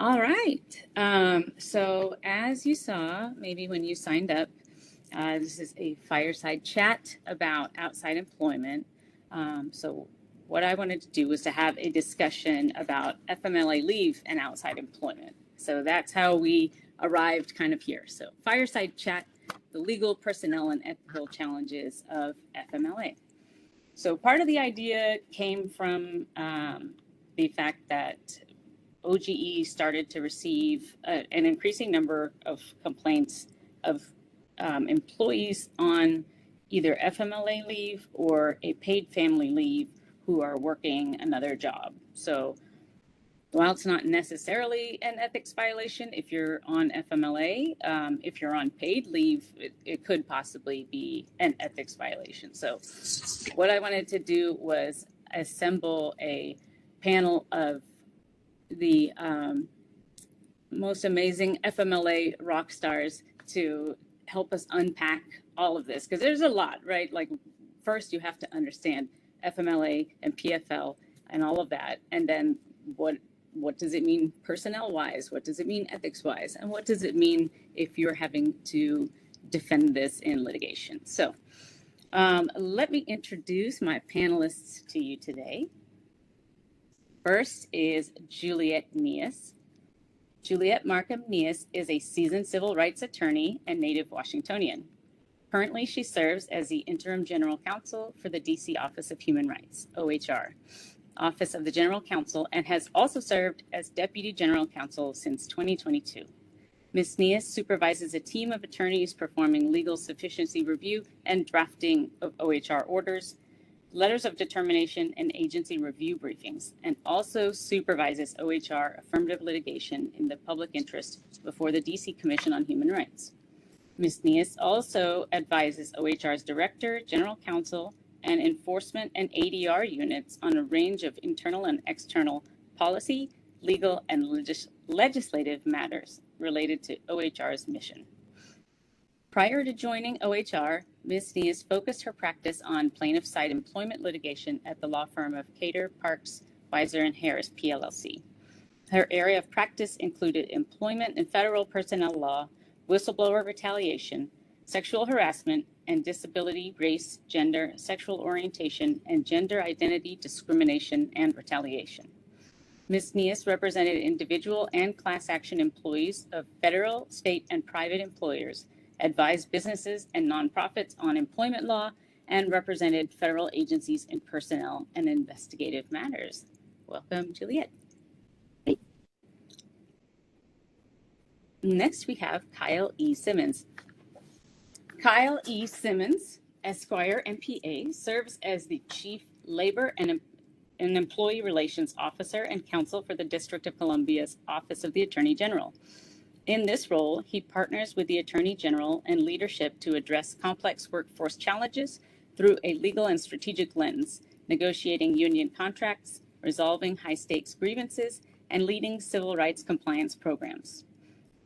All right. So as you saw, maybe when you signed up, this is a fireside chat about outside employment. So what I wanted to do was to have a discussion about FMLA leave and outside employment. So that's how we arrived kind of here. So fireside chat, the legal, personnel, and ethical challenges of FMLA. So part of the idea came from the fact that OGE started to receive an increasing number of complaints of employees on either FMLA leave or a paid family leave who are working another job. So while it's not necessarily an ethics violation if you're on FMLA, if you're on paid leave, it could possibly be an ethics violation. So what I wanted to do was assemble a panel of the most amazing FMLA rock stars to help us unpack all of this, because there's a lot, right? Like, first you have to understand FMLA and PFL and all of that, and then what does it mean personnel wise, what does it mean ethics wise, and what does it mean if you're having to defend this in litigation. So let me introduce my panelists to you today. First is Juliette Nias. Juliette Markham Nias is a seasoned civil rights attorney and native Washingtonian. Currently, she serves as the Interim General Counsel for the DC Office of Human Rights, OHR, Office of the General Counsel, and has also served as Deputy General Counsel since 2022. Ms. Nias supervises a team of attorneys performing legal sufficiency review and drafting of OHR orders, letters of determination, and agency review briefings, and also supervises OHR affirmative litigation in the public interest before the DC Commission on Human Rights. Ms. Nias also advises OHR's Director, General Counsel, and enforcement and ADR units on a range of internal and external policy, legal, and legislative matters related to OHR's mission. Prior to joining OHR, Ms. Nias focused her practice on plaintiff-side employment litigation at the law firm of Cater, Parks, Weiser, and Harris, PLLC. Her area of practice included employment and federal personnel law, whistleblower retaliation, sexual harassment, and disability, race, gender, sexual orientation, and gender identity discrimination and retaliation. Ms. Nias represented individual and class action employees of federal, state, and private employers, advised businesses and nonprofits on employment law, and represented federal agencies in personnel and investigative matters. Welcome, Juliette. Next, we have Kyle E. Simmons. Kyle E. Simmons, Esquire, MPA, serves as the Chief Labor and Employee Relations Officer and Counsel for the District of Columbia's Office of the Attorney General. In this role, he partners with the Attorney General and leadership to address complex workforce challenges through a legal and strategic lens, negotiating union contracts, resolving high-stakes grievances, and leading civil rights compliance programs.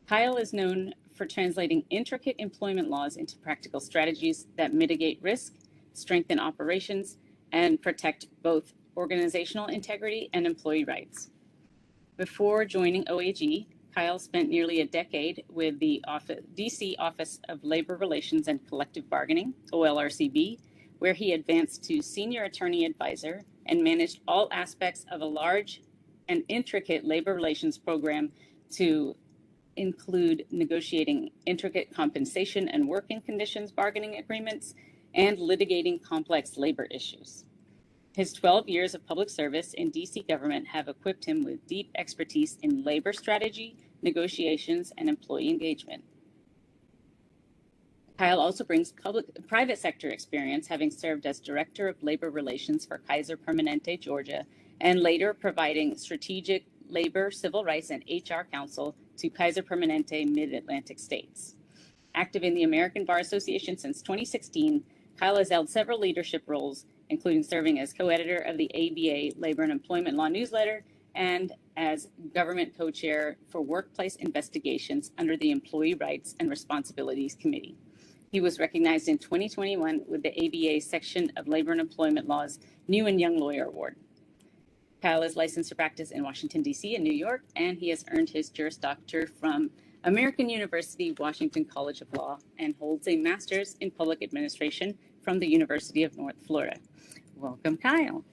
Kyle is known for translating intricate employment laws into practical strategies that mitigate risk, strengthen operations, and protect both organizational integrity and employee rights. Before joining OAG, Kyle spent nearly a decade with the DC Office of Labor Relations and Collective Bargaining, OLRCB, where he advanced to senior attorney advisor and managed all aspects of a large and intricate labor relations program to include negotiating intricate compensation and working conditions bargaining agreements and litigating complex labor issues. His 12 years of public service in DC government have equipped him with deep expertise in labor strategy, negotiations, and employee engagement. Kyle also brings private sector experience, having served as Director of Labor Relations for Kaiser Permanente, Georgia, and later providing strategic labor, civil rights, and HR counsel to Kaiser Permanente Mid-Atlantic states. Active in the American Bar Association since 2016, Kyle has held several leadership roles, including serving as co-editor of the ABA Labor and Employment Law newsletter and as government co-chair for workplace investigations under the Employee Rights and Responsibilities Committee. He was recognized in 2021 with the ABA section of Labor and Employment Law's New and Young Lawyer Award. Kyle is licensed to practice in Washington, D.C. and New York, and he has earned his Juris Doctor from American University, Washington College of Law, and holds a master's in public administration from the University of North Florida. Welcome, Kyle.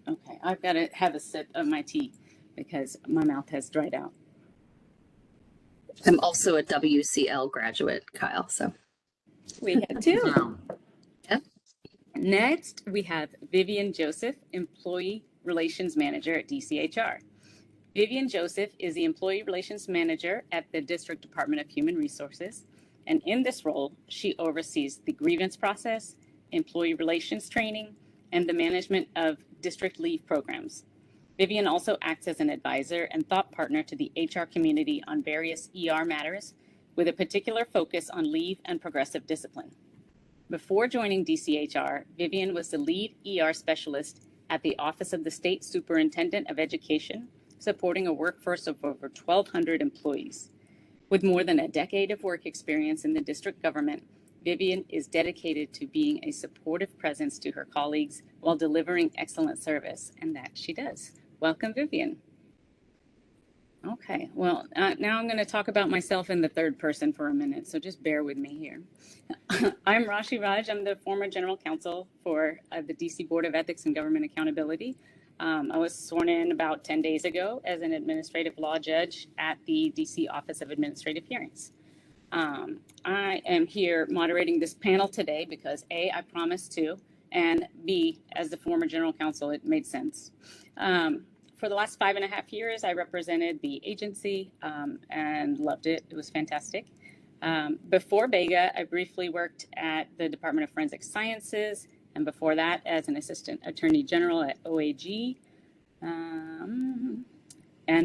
Okay, I've got to have a sip of my tea because my mouth has dried out. I'm also a WCL graduate, Kyle, so. We have two. Yep. Next, we have Vivian Joseph, Employee Relations Manager at DCHR. Vivian Joseph is the Employee Relations Manager at the District Department of Human Resources, and in this role, she oversees the grievance process, employee relations training, and the management of district leave programs. Vivian also acts as an advisor and thought partner to the HR community on various ER matters, with a particular focus on leave and progressive discipline. Before joining DCHR, Vivian was the lead ER specialist at the Office of the State Superintendent of Education, supporting a workforce of over 1,200 employees. With more than a decade of work experience in the district government, Vivian is dedicated to being a supportive presence to her colleagues while delivering excellent service, and that she does. Welcome, Vivian. Okay, well, now I'm going to talk about myself in the third person for a minute, so just bear with me here. I'm Rashee Raj. I'm the former general counsel for the DC Board of Ethics and Government Accountability. I was sworn in about 10 days ago as an administrative law judge at the DC Office of Administrative Hearings. I am here moderating this panel today because A, I promised to, and B, as the former general counsel, it made sense. For the last 5.5 years, I represented the agency and loved it. It was fantastic. Before BEGA, I briefly worked at the Department of Forensic Sciences, and before that, as an assistant attorney general at OAG. And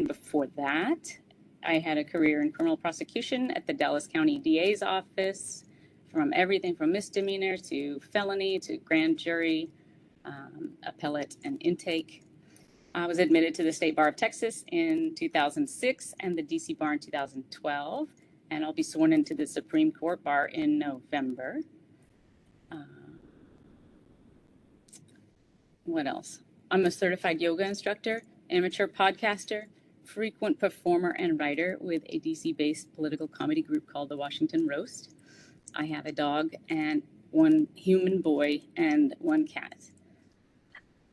before that, I had a career in criminal prosecution at the Dallas County DA's office, from everything from misdemeanor to felony to grand jury, appellate, and intake. I was admitted to the State Bar of Texas in 2006 and the DC Bar in 2012, and I'll be sworn into the Supreme Court Bar in November. What else? I'm a certified yoga instructor, amateur podcaster, frequent performer and writer with a DC-based political comedy group called the Washington Roast. I have a dog and one human boy and one cat.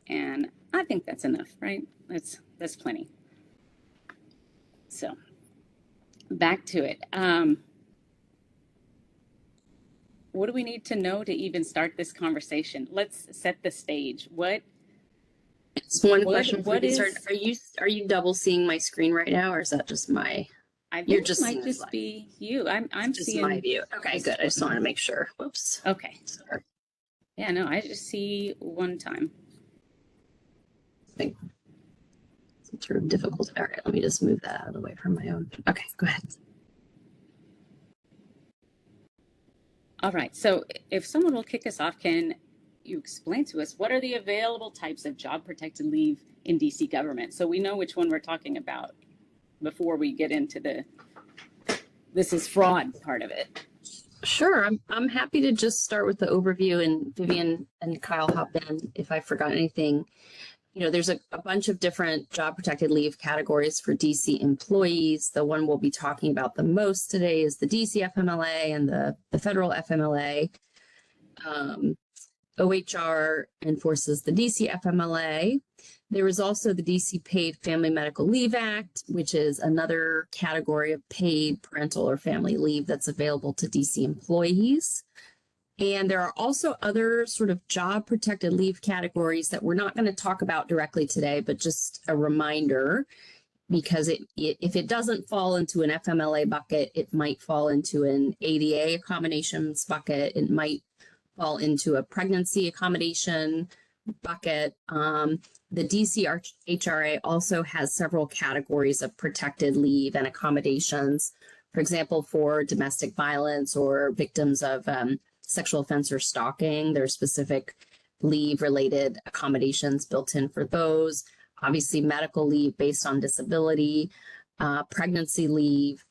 And I think that's enough, right? That's plenty. So back to it. What do we need to know to even start this conversation? Let's set the stage. It's one question before we start. Are you double seeing my screen right now, or is that just my? I think it might just be you. I'm just seeing my view. Okay, good. I just wanted to make sure. Whoops. Okay. Sorry. Yeah, no, I just see one time. Some sort of difficult. All right, let me just move that out of the way from my own. Okay, go ahead. All right, so if someone will kick us off, can you explain to us what are the available types of job protected leave in DC government, so we know which one we're talking about before we get into the this is fraud part of it? Sure, I'm happy to just start with the overview, and Vivian and Kyle hop in if I forgot anything. You know, there's a bunch of different job protected leave categories for DC employees. The one we'll be talking about the most today is the DC FMLA and the federal FMLA. OHR enforces the DC FMLA. There is also the DC Paid Family Medical Leave Act, which is another category of paid parental or family leave that's available to DC employees. And there are also other sort of job protected leave categories that we're not going to talk about directly today, but just a reminder, because if it doesn't fall into an FMLA bucket, it might fall into an ADA accommodations bucket. It might fall into a pregnancy accommodation bucket. The DC HRA also has several categories of protected leave and accommodations. For example, for domestic violence or victims of sexual offense or stalking, there's specific leave related accommodations built in for those. Obviously, medical leave based on disability, pregnancy leave,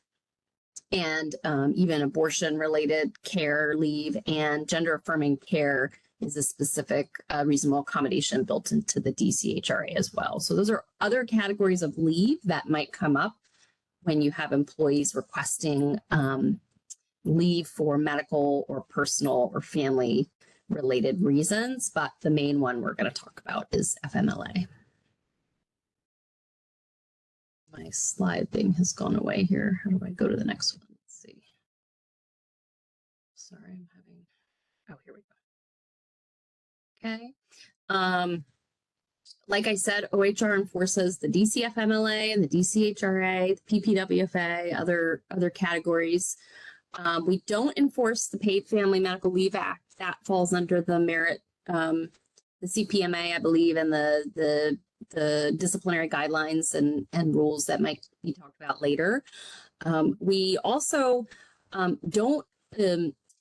and even abortion related care leave and gender affirming care is a specific reasonable accommodation built into the DCHRA as well. So those are other categories of leave that might come up when you have employees requesting leave for medical or personal or family related reasons. But the main one we're going to talk about is FMLA. My slide thing has gone away here. How do I go to the next one? Let's see. Sorry, I'm having, oh, here we go. Okay. Like I said, OHR enforces the DCFMLA and the DCHRA, the PPWFA, other categories. We don't enforce the Paid Family Medical Leave Act. That falls under the merit, the CPMA, I believe, and the disciplinary guidelines and rules that might be talked about later. We also don't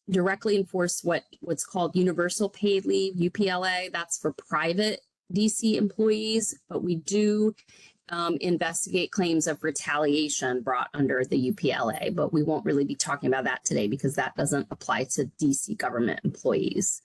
directly enforce what's called universal paid leave, UPLA. That's for private DC employees, but we do investigate claims of retaliation brought under the UPLA, but we won't really be talking about that today because that doesn't apply to DC government employees.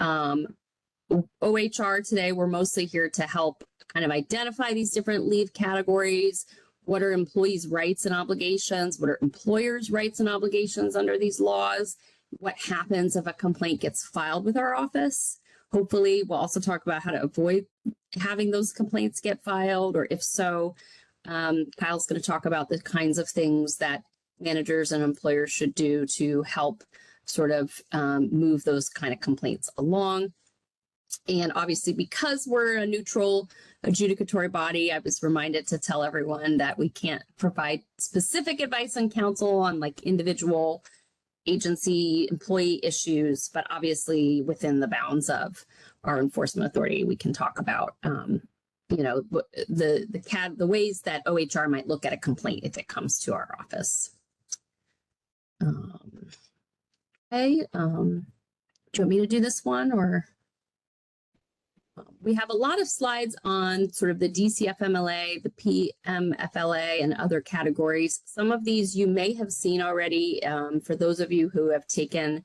OHR today, we're mostly here to help kind of identify these different leave categories. What are employees' rights and obligations? What are employers' rights and obligations under these laws? What happens if a complaint gets filed with our office? Hopefully, we'll also talk about how to avoid having those complaints get filed, or if so, Kyle's going to talk about the kinds of things that managers and employers should do to help sort of move those kind of complaints along. And obviously, because we're a neutral adjudicatory body, I was reminded to tell everyone that we can't provide specific advice on counsel on like individual agency employee issues, but obviously within the bounds of our enforcement authority, we can talk about, you know, the ways that OHR might look at a complaint if it comes to our office. Okay, do you want me to do this one or? We have a lot of slides on sort of the DCFMLA, the PMFLA, and other categories. Some of these you may have seen already for those of you who have taken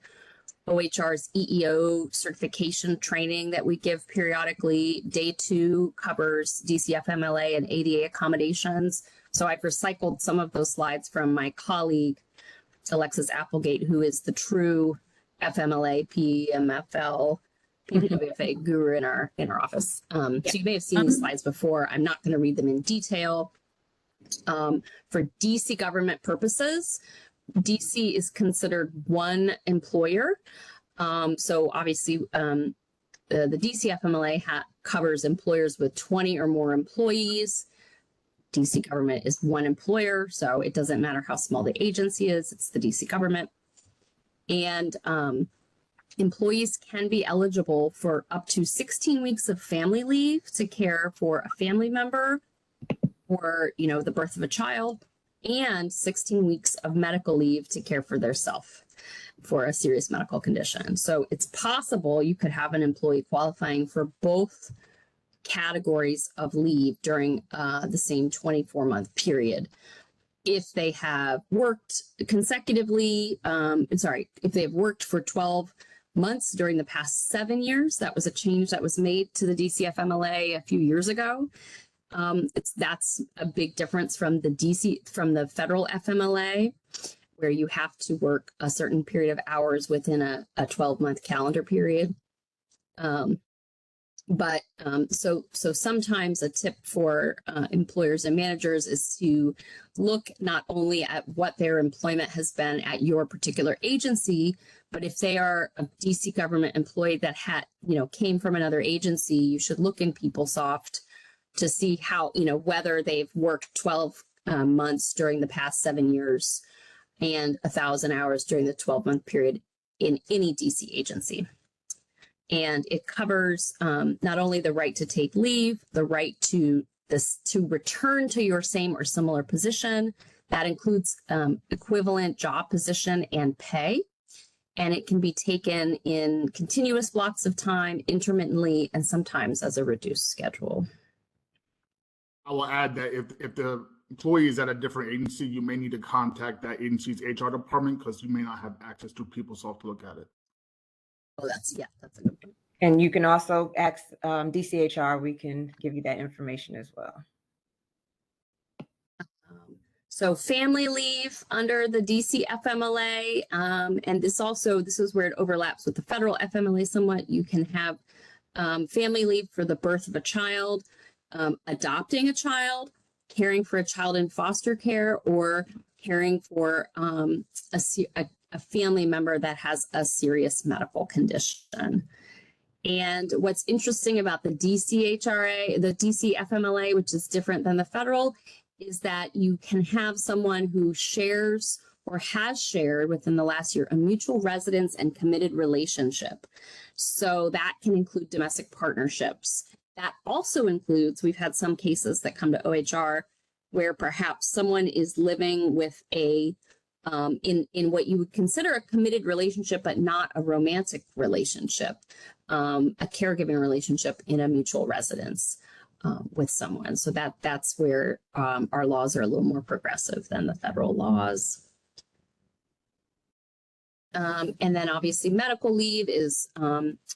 OHR's EEO certification training that we give periodically. Day 2 covers DCFMLA and ADA accommodations. So I've recycled some of those slides from my colleague, Alexis Applegate, who is the true FMLA, PMFL, PPWFA guru in our office. So you may have seen these slides before. I'm not going to read them in detail. For DC government purposes, DC is considered one employer. So obviously, the DCFMLA covers employers with 20 or more employees. DC government is one employer, so it doesn't matter how small the agency is, it's the DC government. And employees can be eligible for up to 16 weeks of family leave to care for a family member or, you know, the birth of a child, and 16 weeks of medical leave to care for their self for a serious medical condition. So it's possible you could have an employee qualifying for both categories of leave during the same 24-month period. If they have worked consecutively, if they've worked for 12 months during the past 7 years. That was a change that was made to the DCFMLA a few years ago. That's a big difference from the federal FMLA, where you have to work a certain period of hours within a 12-month calendar period. So sometimes a tip for employers and managers is to look not only at what their employment has been at your particular agency, but if they are a DC government employee that came from another agency, you should look in PeopleSoft to see how, whether they've worked 12 months during the past 7 years and 1,000 hours during the 12-month period in any DC agency. And it covers not only the right to take leave, the right to return to your same or similar position. That includes equivalent job position and pay. And it can be taken in continuous blocks of time, intermittently, and sometimes as a reduced schedule. I will add that if the employee is at a different agency, you may need to contact that agency's HR department because you may not have access to PeopleSoft to look at it. Oh, that's a good one. And you can also ask DCHR. We can give you that information as well. So family leave under the DC FMLA, and this is where it overlaps with the federal FMLA somewhat. You can have family leave for the birth of a child, adopting a child, caring for a child in foster care, or caring for a family member that has a serious medical condition. And what's interesting about the DCHRA, the DC FMLA, which is different than the federal, is that you can have someone who shares or has shared within the last year a mutual residence and committed relationship. So that can include domestic partnerships. That also includes, we've had some cases that come to OHR where perhaps someone is living with in what you would consider a committed relationship, but not a romantic relationship, a caregiving relationship in a mutual residence with someone. So that's where our laws are a little more progressive than the federal laws. And then obviously medical leave is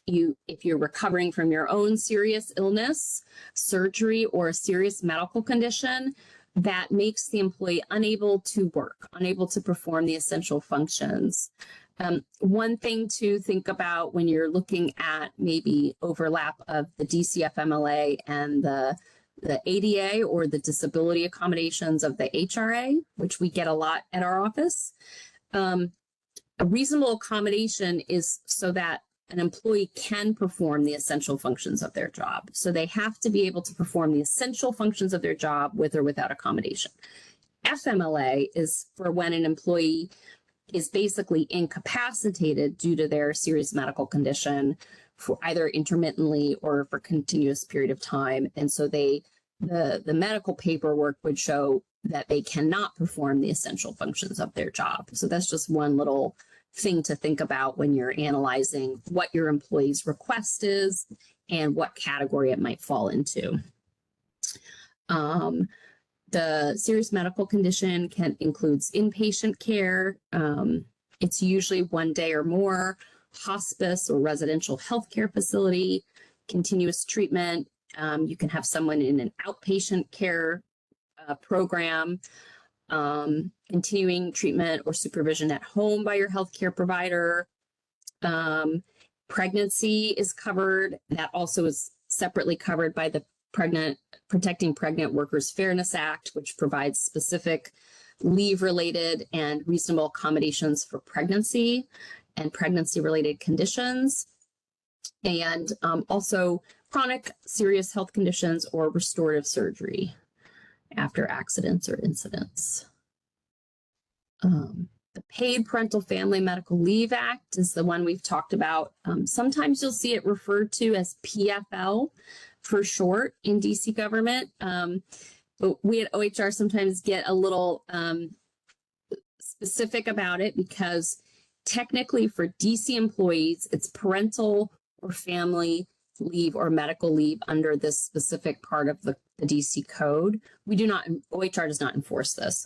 if you're recovering from your own serious illness, surgery, or a serious medical condition that makes the employee unable to work, unable to perform the essential functions. One thing to think about when you're looking at maybe overlap of the DCFMLA and the ADA or the disability accommodations of the HRA, which we get a lot at our office. A reasonable accommodation is so that an employee can perform the essential functions of their job. So they have to be able to perform the essential functions of their job with or without accommodation. FMLA is for when an employee is basically incapacitated due to their serious medical condition for either intermittently or for a continuous period of time. And so the medical paperwork would show that they cannot perform the essential functions of their job. So that's just one little thing to think about when you're analyzing what your employee's request is and what category it might fall into. The serious medical condition includes inpatient care. It's usually 1 day or more, hospice or residential healthcare facility, continuous treatment. You can have someone in an outpatient care program, continuing treatment or supervision at home by your healthcare provider. Pregnancy is covered. That also is separately covered by the Protecting Pregnant Workers Fairness Act, which provides specific leave-related and reasonable accommodations for pregnancy and pregnancy-related conditions, and also chronic serious health conditions or restorative surgery after accidents or incidents. The Paid Parental Family Medical Leave Act is the one we've talked about. Sometimes you'll see it referred to as PFL for short in DC government. But we at OHR sometimes get a little specific about it because technically for DC employees, it's parental or family leave or medical leave under this specific part of the DC code. OHR does not enforce this.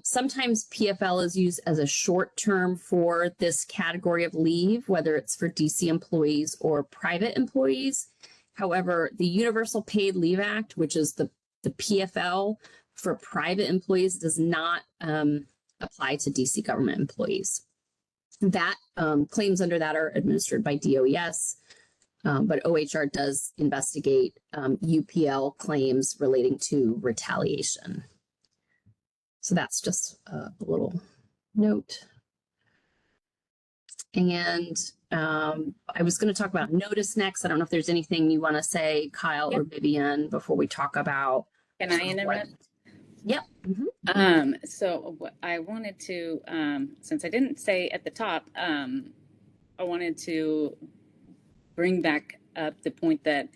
Sometimes PFL is used as a short term for this category of leave, whether it's for DC employees or private employees. However, the Universal Paid Leave Act, which is the PFL for private employees, does not apply to DC government employees. That claims under that are administered by DOES, but OHR does investigate UPL claims relating to retaliation. So that's just a little note. And I was going to talk about notice next. I don't know if there's anything you want to say, Kyle or Vivian, before we talk about. Can I interrupt? Yep. Mm-hmm. So what I wanted to, since I didn't say at the top, I wanted to bring back up the point that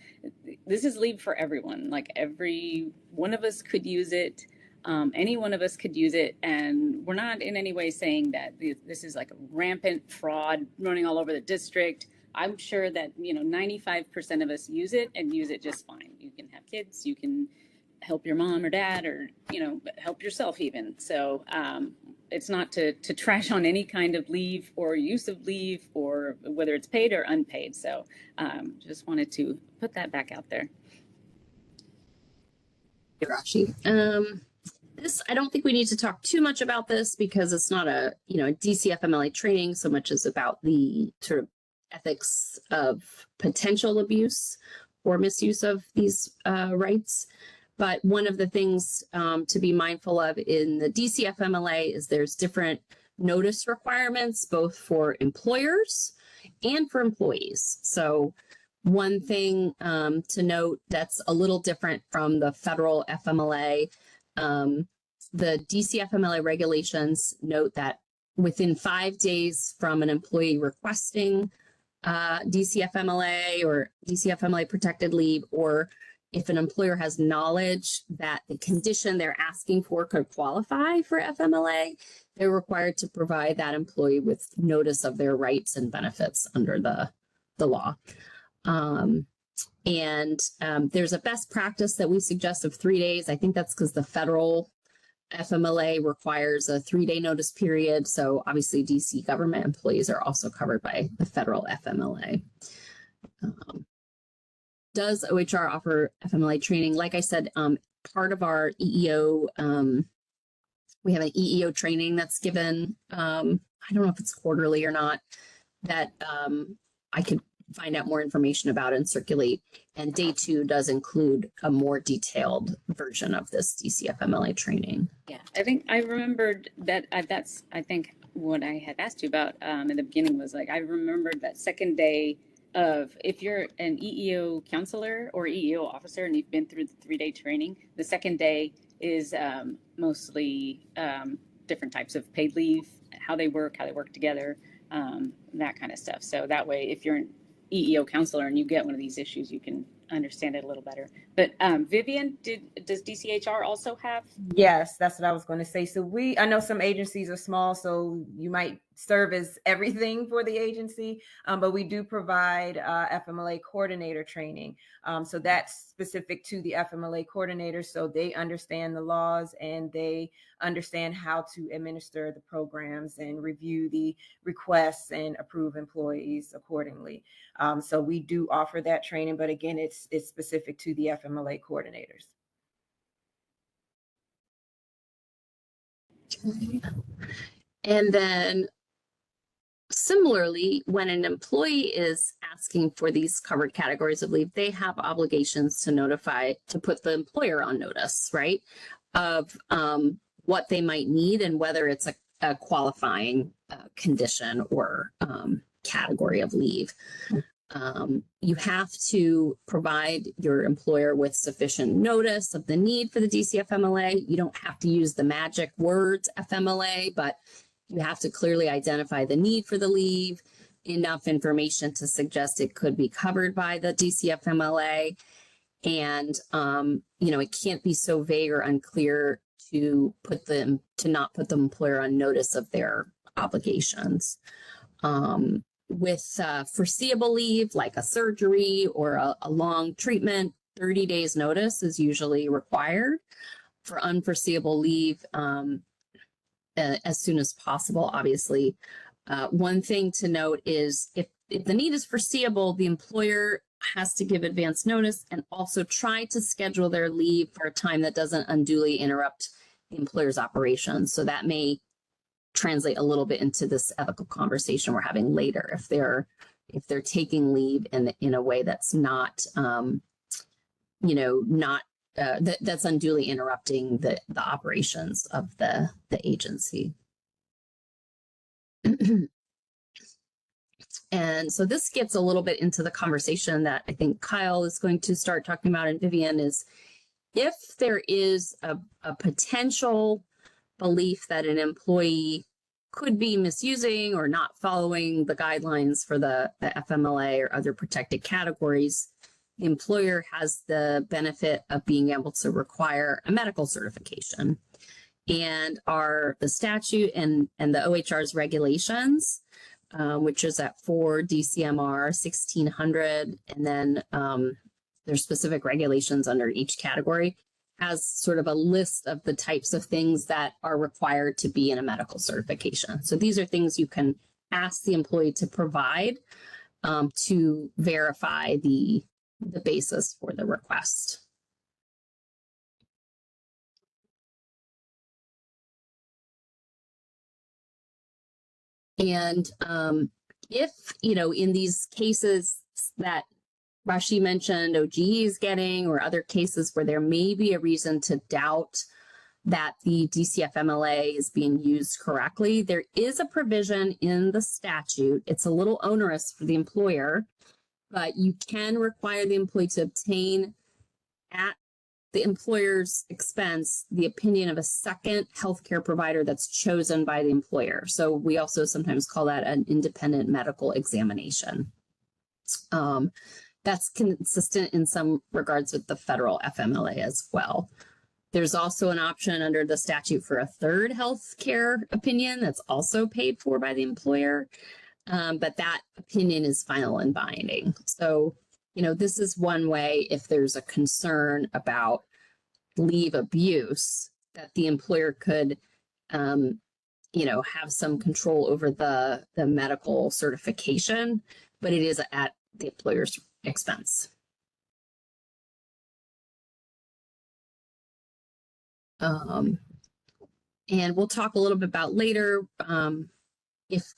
this is leave for everyone. Like every one of us could use it. Any one of us could use it, and we're not in any way saying that this is like a rampant fraud running all over the district. I'm sure that 95% of us use it and use it just fine. You can have kids, you can help your mom or dad, or help yourself even. So it's not to trash on any kind of leave or use of leave, or whether it's paid or unpaid. So just wanted to put that back out there. Rashee. This, I don't think we need to talk too much about this because it's not a, a DCFMLA training so much as about the sort of ethics of potential abuse or misuse of these rights. But one of the things to be mindful of in the DCFMLA is there's different notice requirements, both for employers and for employees. So one thing to note that's a little different from the federal FMLA, the DCFMLA regulations note that within 5 days from an employee requesting DCFMLA or DCFMLA protected leave, or if an employer has knowledge that the condition they're asking for could qualify for FMLA, they're required to provide that employee with notice of their rights and benefits under the law. There's a best practice that we suggest of 3 days. I think that's because the federal FMLA requires a 3-day notice period. So obviously DC government employees are also covered by the federal FMLA. Does OHR offer FMLA training? Like I said, part of our EEO, we have an EEO training that's given, I don't know if it's quarterly or not, that I could find out more information about and circulate. And day 2 does include a more detailed version of this DCFMLA training. Yeah, I think I remembered that. That's, I think, what I had asked you about in the beginning was like, I remembered that second day of, if you're an EEO counselor or EEO officer and you've been through the 3-day training, the second day is mostly different types of paid leave, how they work together, that kind of stuff. So that way, if you're an EEO counselor and you get one of these issues, you can understand it a little better. But Vivian, does DCHR also have? Yes, that's what I was going to say. So I know some agencies are small, so you might serve as everything for the agency, but we do provide FMLA coordinator training. So that's specific to the FMLA coordinator, so they understand the laws and they understand how to administer the programs and review the requests and approve employees accordingly. So we do offer that training, but again, it's specific to the FMLA coordinators. And then similarly, when an employee is asking for these covered categories of leave, they have obligations to put the employer on notice, right, of what they might need and whether it's a qualifying condition or category of leave. You have to provide your employer with sufficient notice of the need for the DCFMLA. You don't have to use the magic words FMLA, but you have to clearly identify the need for the leave, enough information to suggest it could be covered by the DCFMLA. And, it can't be so vague or unclear to not put the employer on notice of their obligations. With foreseeable leave, like a surgery or a long treatment, 30 days notice is usually required. For unforeseeable leave, as soon as possible, obviously. One thing to note is if the need is foreseeable, the employer has to give advance notice and also try to schedule their leave for a time that doesn't unduly interrupt the employer's operations. So that may translate a little bit into this ethical conversation we're having later. If they're taking leave in a way that's not, that's unduly interrupting the operations of the agency. And so this gets a little bit into the conversation that I think Kyle is going to start talking about, and Vivian, is if there is a potential belief that an employee could be misusing or not following the guidelines for the FMLA or other protected categories, the employer has the benefit of being able to require a medical certification. And the statute and the OHR's regulations, which is at 4 DCMR 1600, and then there's specific regulations under each category. has sort of a list of the types of things that are required to be in a medical certification. So these are things you can ask the employee to provide to verify the basis for the request. And if, in these cases that Rashee mentioned OGE is getting, or other cases where there may be a reason to doubt that the DCFMLA is being used correctly, there is a provision in the statute. It's a little onerous for the employer, but you can require the employee to obtain at the employer's expense the opinion of a second healthcare provider that's chosen by the employer. So we also sometimes call that an independent medical examination. That's consistent in some regards with the federal FMLA as well. There's also an option under the statute for a third healthcare opinion that's also paid for by the employer, but that opinion is final and binding. So, this is one way if there's a concern about leave abuse that the employer could, have some control over the medical certification, but it is at the employer's expense. And we'll talk a little bit about later if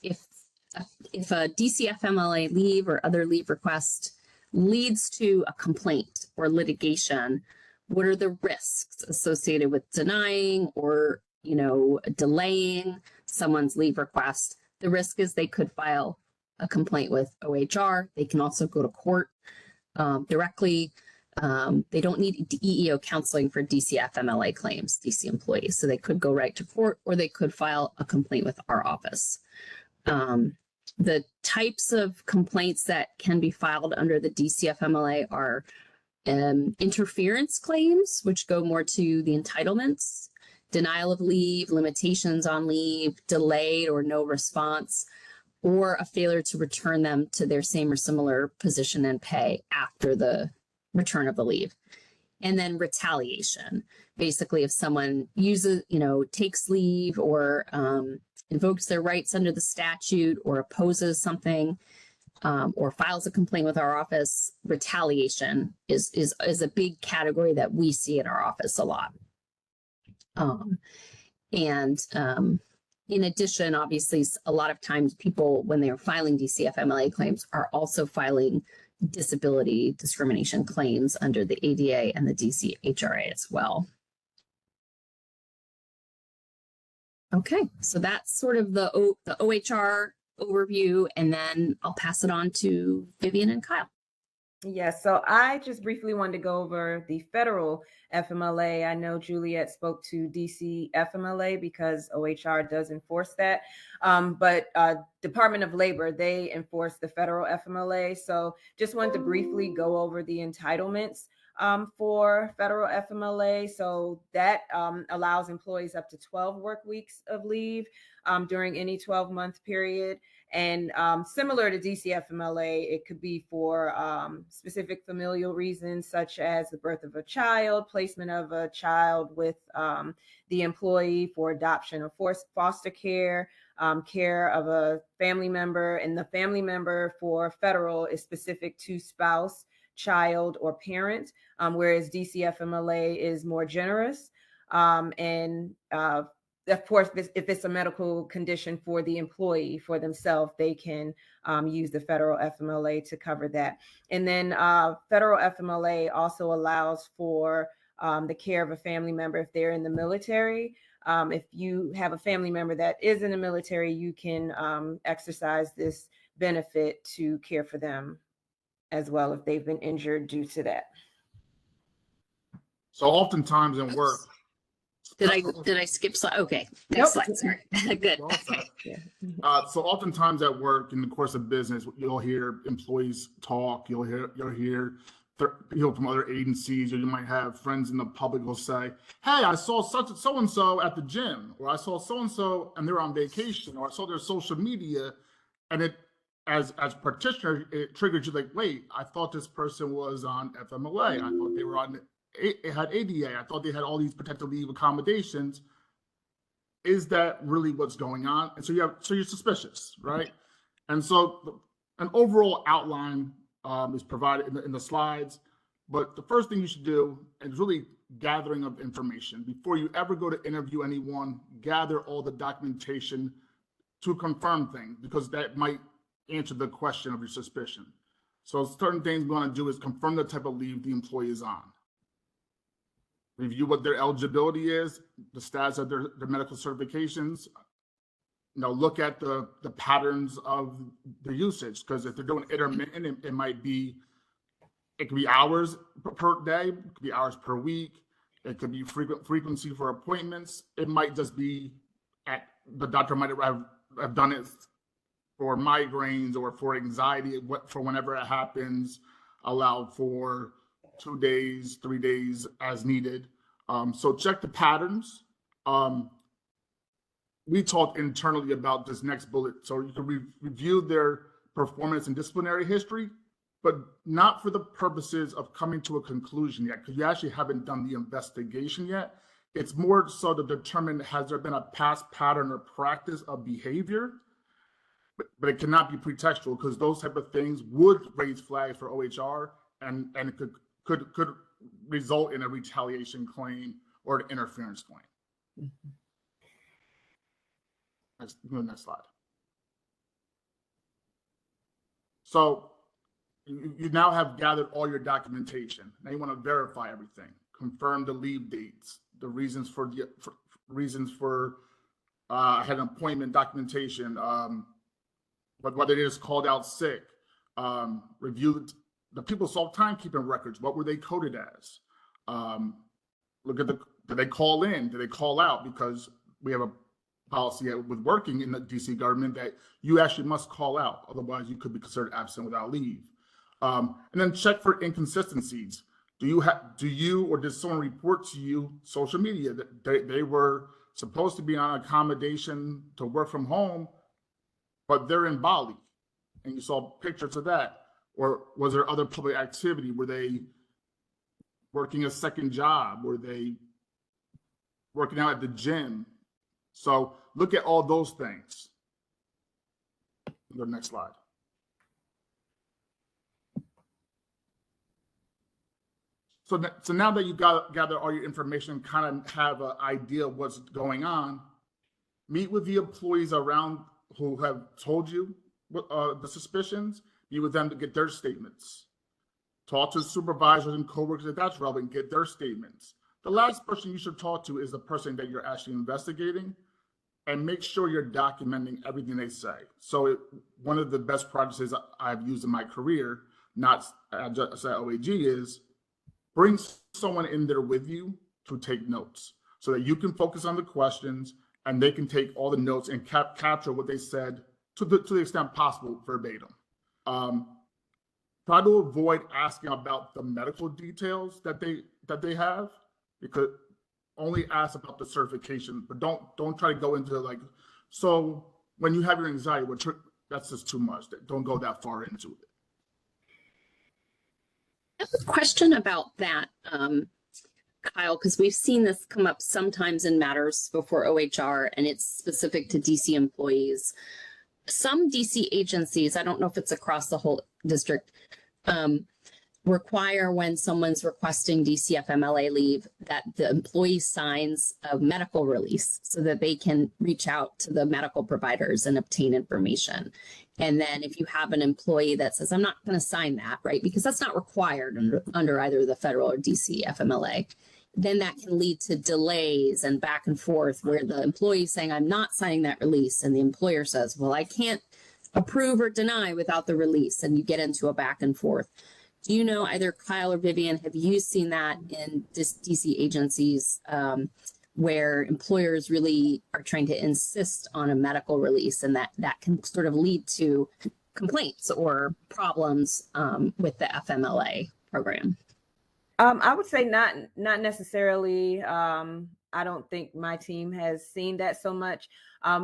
a DCFMLA leave or other leave request leads to a complaint or litigation, what are the risks associated with denying or delaying someone's leave request? The risk is they could file a complaint with OHR. They can also go to court directly. They don't need EEO counseling for DCFMLA claims, DC employees. So they could go right to court, or they could file a complaint with our office. The types of complaints that can be filed under the DCFMLA are interference claims, which go more to the entitlements, denial of leave, limitations on leave, delayed or no response, or a failure to return them to their same or similar position and pay after the return of the leave. And then retaliation, basically if someone uses, takes leave or invokes their rights under the statute or opposes something or files a complaint with our office, retaliation is a big category that we see in our office a lot. In addition, obviously, a lot of times people, when they're filing DCFMLA claims, are also filing disability discrimination claims under the ADA and the DCHRA as well. Okay, so that's sort of the OHR overview, and then I'll pass it on to Vivian and Kyle. Yes, so I just briefly wanted to go over the federal FMLA. I know Juliet spoke to DC FMLA because OHR does enforce that, but Department of Labor, they enforce the federal FMLA. So just wanted to briefly go over the entitlements for federal FMLA. So that allows employees up to 12 work weeks of leave during any 12-month period. And similar to DCFMLA, it could be for specific familial reasons, such as the birth of a child, placement of a child with the employee, for adoption or foster care, care of a family member. And the family member for federal is specific to spouse, child, or parent, whereas DCFMLA is more generous. Of course, if it's a medical condition for the employee, for themselves, they can use the federal FMLA to cover that. And then federal FMLA also allows for the care of a family member if they're in the military. If you have a family member that is in the military, you can exercise this benefit to care for them as well if they've been injured due to that. So oftentimes in work, Did I skip slide? Okay, next slide. Sorry. Good. So oftentimes at work, in the course of business, you'll hear employees talk. You'll hear people from other agencies, or you might have friends in the public will say, "Hey, I saw such so and so at the gym," or "I saw so and so and they're on vacation," or "I saw their social media," and it, as practitioner, it triggers you like, "Wait, I thought this person was on FMLA. I thought they were on it had ADA. I thought they had all these protected leave accommodations. Is that really what's going on? And so you're suspicious, right? And so an overall outline is provided in the slides. But the first thing you should do is really gathering of information. Before you ever go to interview anyone, gather all the documentation to confirm things, because that might answer the question of your suspicion. So certain things we want to do is confirm the type of leave the employee is on. Review what their eligibility is, the status of their medical certifications. Look at the patterns of the usage, because if they're doing intermittent, it could be hours per day, it could be hours per week, it could be frequency for appointments. It might just be the doctor might have done it for migraines or for anxiety, for whenever it happens, allowed for 2 days, 3 days as needed. So check the patterns. We talked internally about this next bullet. So you can review their performance and disciplinary history, but not for the purposes of coming to a conclusion yet, because you actually haven't done the investigation yet. It's more so to determine, has there been a past pattern or practice of behavior? But it cannot be pretextual, because those type of things would raise flags for OHR, and it could result in a retaliation claim or an interference claim. Mm-hmm. Next slide. So you now have gathered all your documentation. Now you want to verify everything, confirm the leave dates, the reasons for I had an appointment documentation, but whether they just called out sick, reviewed the PeopleSoft timekeeping records. What were they coded as? Look at did they call in? Did they call out? Because we have a policy with working in the DC government that you actually must call out. Otherwise, you could be considered absent without leave. And then check for inconsistencies. Do you or did someone report to you social media that they were supposed to be on accommodation to work from home, but they're in Bali, and you saw pictures of that? Or was there other public activity? Were they working a second job? Were they working out at the gym? So look at all those things. Go to the next slide. So now that you've gathered all your information, kind of have an idea of what's going on, meet with the employees around who have told you the suspicions, meet with them to get their statements. Talk to supervisors and coworkers if that's relevant, get their statements. The last person you should talk to is the person that you're actually investigating, and make sure you're documenting everything they say. So one of the best practices I've used in my career, not just at OAG, is bring someone in there with you to take notes so that you can focus on the questions and they can take all the notes and capture what they said to the extent possible verbatim. Try to avoid asking about the medical details that they have, because only ask about the certification, but don't try to go into like, so when you have your anxiety, that's just too much. Don't go that far into it. I have a question about that, Kyle, because we've seen this come up sometimes in matters before OHR, and it's specific to DC employees. Some DC agencies, I don't know if it's across the whole district, require when someone's requesting DC FMLA leave that the employee signs a medical release so that they can reach out to the medical providers and obtain information. And then if you have an employee that says, I'm not going to sign that, right, because that's not required under either the federal or DC FMLA, then that can lead to delays and back and forth where the employee is saying, I'm not signing that release. And the employer says, well, I can't approve or deny without the release. And you get into a back and forth. Do you know, either Kyle or Vivian, have you seen that in DC agencies where employers really are trying to insist on a medical release, and that can sort of lead to complaints or problems with the FMLA program? I would say not necessarily. I don't think my team has seen that so much,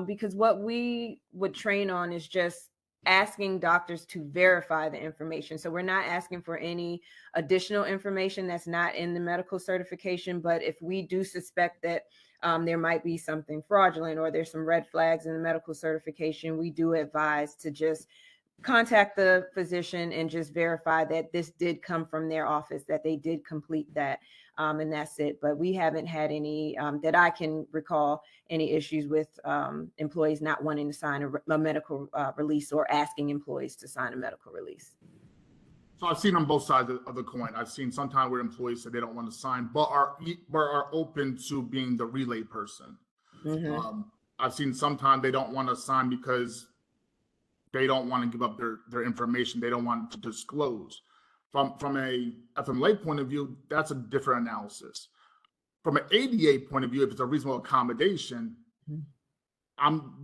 because what we would train on is just asking doctors to verify the information. So we're not asking for any additional information that's not in the medical certification. But if we do suspect that there might be something fraudulent or there's some red flags in the medical certification, we do advise to just contact the physician and just verify that this did come from their office, that they did complete that, and that's it. But we haven't had any, that I can recall, any issues with employees not wanting to sign a medical release or asking employees to sign a medical release. So I've seen on both sides of the coin. I've seen sometimes where employees say they don't want to sign, but are open to being the relay person. Mm-hmm. I've seen sometimes they don't want to sign because they don't want to give up their information. They don't want to disclose. From a FMLA point of view, that's a different analysis. From an ADA point of view, if it's a reasonable accommodation,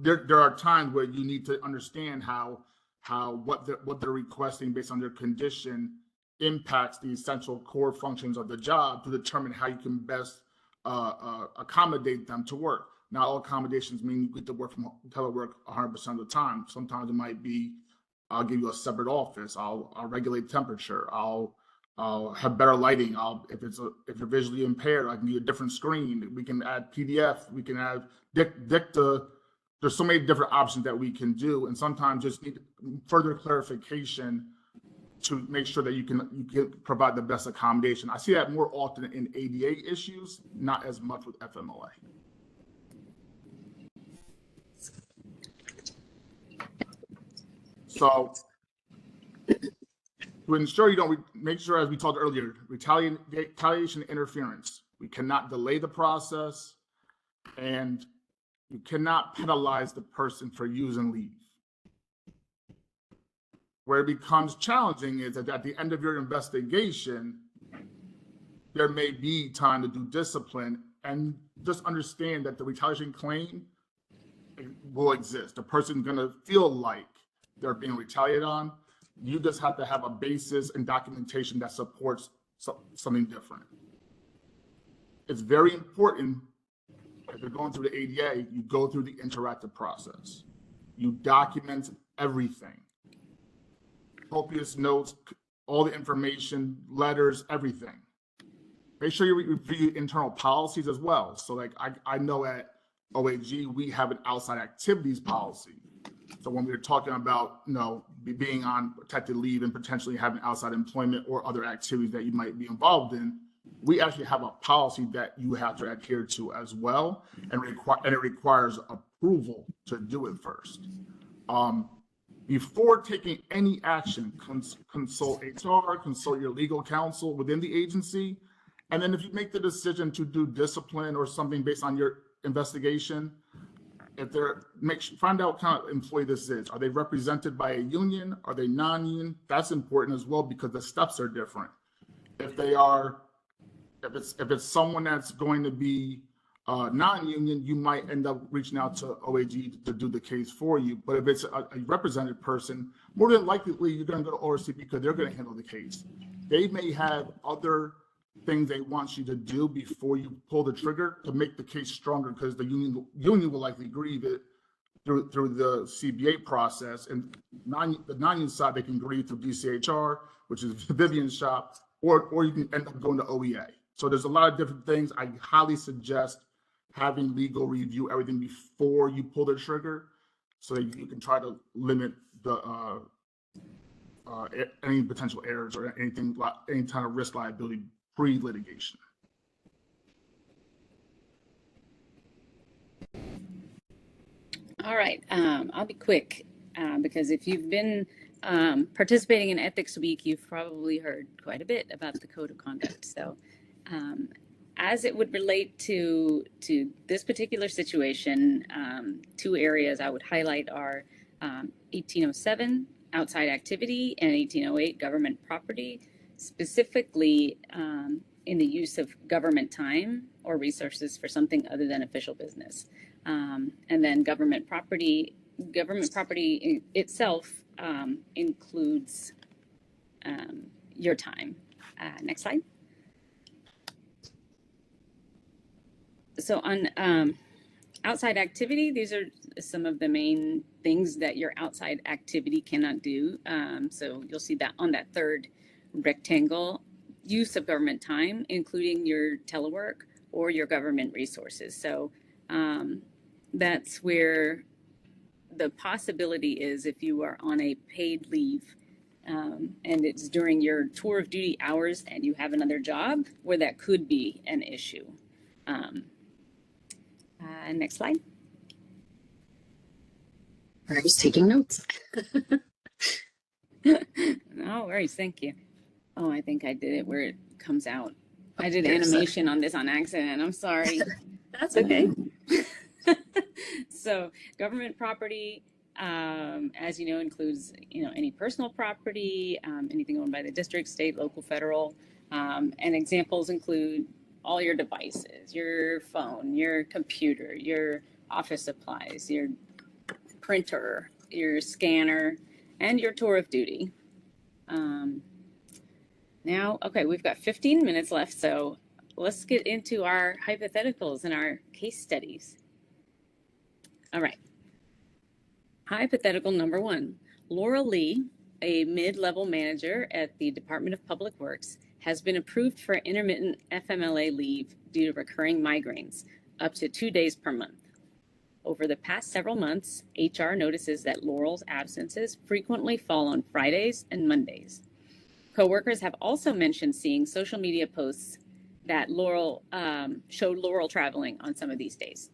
there are times where you need to understand how what they're requesting based on their condition impacts the essential core functions of the job to determine how you can best accommodate them to work. Not all accommodations mean you get to work from telework 100% of the time. Sometimes it might be, I'll give you a separate office. I'll regulate temperature. I'll have better lighting. If you're visually impaired, I can do a different screen. We can add PDF. We can add dicta. There's so many different options that we can do, and sometimes just need further clarification to make sure that you can provide the best accommodation. I see that more often in ADA issues, not as much with FMLA. So to ensure you don't make sure, as we talked earlier, retaliation interference. We cannot delay the process, and you cannot penalize the person for using leave. Where it becomes challenging is that at the end of your investigation, there may be time to do discipline, and just understand that the retaliation claim will exist. The person's going to feel like they're being retaliated on. You just have to have a basis and documentation that supports something different. It's very important, if you're going through the ADA, you go through the interactive process. You document everything. Copious notes, all the information, letters, everything. Make sure you review internal policies as well. So like I know at OAG, we have an outside activities policy. So when we're talking about, being on protected leave and potentially having outside employment or other activities that you might be involved in, we actually have a policy that you have to adhere to as well, and it requires approval to do it first. Before taking any action, consult HR, consult your legal counsel within the agency, and then if you make the decision to do discipline or something based on your investigation, find out what kind of employee this is. Are they represented by a union? Are they non-union? That's important as well, because the steps are different. If it's someone that's going to be non-union, you might end up reaching out to OAG to do the case for you. But if it's a represented person, more than likely you're going to go to ORC because they're going to handle the case. They may have other things they want you to do before you pull the trigger to make the case stronger, because the union will likely grieve it through the CBA process, and the non-union side they can grieve through DCHR, which is Vivian's shop, or you can end up going to OEA. So there's a lot of different things. I highly suggest having legal review everything before you pull the trigger, so that you can try to limit the any potential errors or any kind of risk liability pre-litigation. All right, I'll be quick because if you've been participating in Ethics Week, you've probably heard quite a bit about the Code of Conduct. So as it would relate to this particular situation, two areas I would highlight are 1807, outside activity, and 1808, government property, specifically in the use of government time or resources for something other than official business. And then government property itself includes your time. Next slide. So on Outside activity, these are some of the main things that your outside activity cannot do. So you'll see that on that third rectangle. Use of government time, including your telework or your government resources. So that's where the possibility is if you are on a paid leave and it's during your tour of duty hours and you have another job where that could be an issue. Next slide. I was taking notes. No worries, thank you. Oh, I think I did it where it comes out. I did animation on this on accident. I'm sorry. That's okay. So government property, as you know, includes any personal property, anything owned by the district, state, local, federal, and examples include all your devices, your phone, your computer, your office supplies, your printer, your scanner, and your tour of duty. Now, okay, we've got 15 minutes left, so let's get into our hypotheticals and our case studies. All right. Hypothetical number 1. Laurel Lee, a mid-level manager at the Department of Public Works, has been approved for intermittent FMLA leave due to recurring migraines, up to 2 days per month. Over the past several months, HR notices that Laurel's absences frequently fall on Fridays and Mondays. Coworkers have also mentioned seeing social media posts that showed Laurel traveling on some of these days.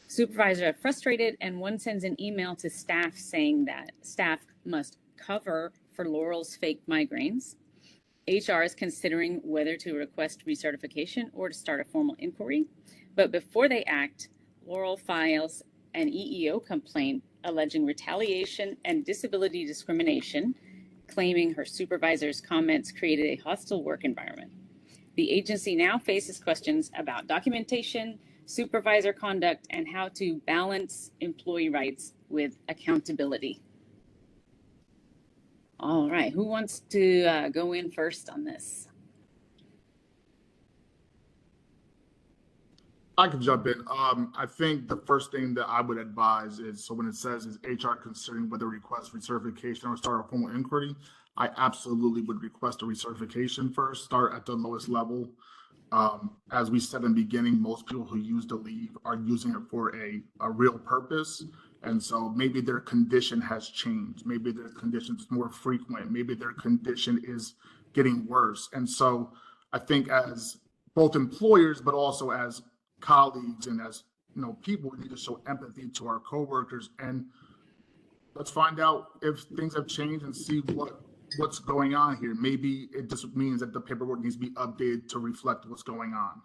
Supervisors are frustrated, and one sends an email to staff saying that staff must cover for Laurel's fake migraines. HR is considering whether to request recertification or to start a formal inquiry. But before they act, Laurel files an EEO complaint alleging retaliation and disability discrimination, claiming her supervisor's comments created a hostile work environment. The agency now faces questions about documentation, supervisor conduct, and how to balance employee rights with accountability. All right, who wants to go in first on this? I can jump in. I think the first thing that I would advise is, so when it says is HR considering whether request recertification or start a formal inquiry, I absolutely would request a recertification first, start at the lowest level. As we said in the beginning, most people who use the leave are using it for a real purpose. And so maybe their condition has changed. Maybe their condition is more frequent. Maybe their condition is getting worse. And so I think as both employers, but also as colleagues and as people, we need to show empathy to our coworkers, and let's find out if things have changed and see what's going on here. Maybe it just means that the paperwork needs to be updated to reflect what's going on.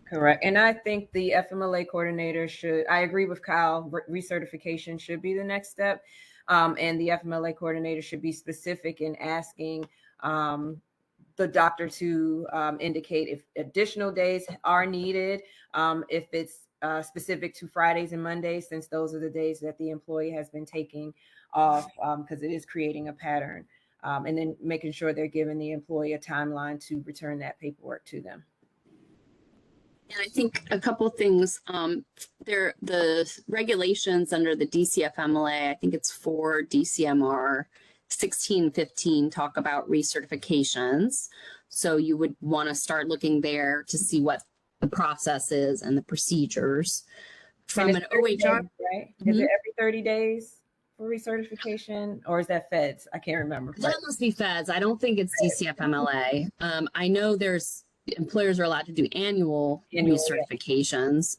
Correct. And I think the FMLA coordinator I agree with Kyle, recertification should be the next step. And the FMLA coordinator should be specific in asking the doctor to indicate if additional days are needed, if it's specific to Fridays and Mondays, since those are the days that the employee has been taking off, because it is creating a pattern, and then making sure they're giving the employee a timeline to return that paperwork to them. And I think a couple of things, the regulations under the DCFMLA, I think it's 4 DCMR 1615 talk about recertifications. So you would want to start looking there to see what the process is and the procedures. From an OHR, days, right? Is it every 30 days for recertification, or is that feds? I can't remember. That must be feds. I don't think it's DCFMLA. I know employers are allowed to do annual recertifications.